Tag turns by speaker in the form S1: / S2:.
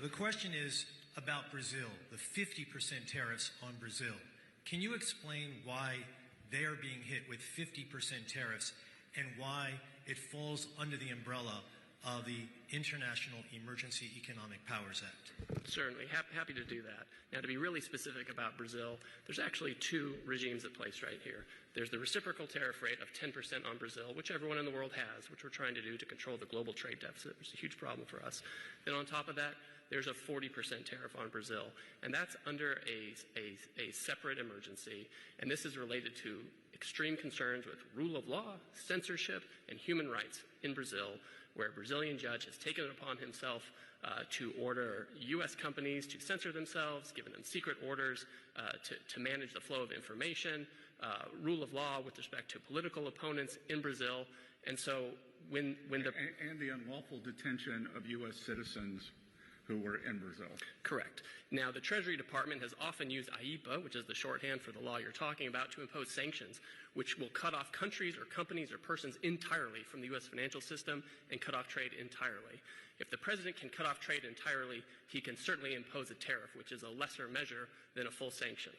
S1: The question is about Brazil, the 50% tariffs on Brazil. Can you explain why they are being hit with 50% tariffs and why it falls under the umbrella of the International Emergency Economic Powers Act?
S2: Certainly. Happy to do that. Now, to be really specific about Brazil, there's actually two regimes at place right here. There's the reciprocal tariff rate of 10% on Brazil, which everyone in the world has, which we're trying to do to control the global trade deficit, which is a huge problem for us. Then on top of that, there's a 40% tariff on Brazil, and that's under a separate emergency, and this is related to extreme concerns with rule of law, censorship, and human rights in Brazil, where a Brazilian judge has taken it upon himself to order U.S. companies to censor themselves, given them secret orders to manage the flow of information, rule of law with respect to political opponents in Brazil. And so when
S3: the unlawful detention of U.S. citizens who were in Brazil.
S2: Correct. Now, the Treasury Department has often used AIPA, which is the shorthand for the law you're talking about, to impose sanctions, which will cut off countries or companies or persons entirely from the U.S. financial system and cut off trade entirely. If the president can cut off trade entirely, he can certainly impose a tariff, which is a lesser measure than a full sanction.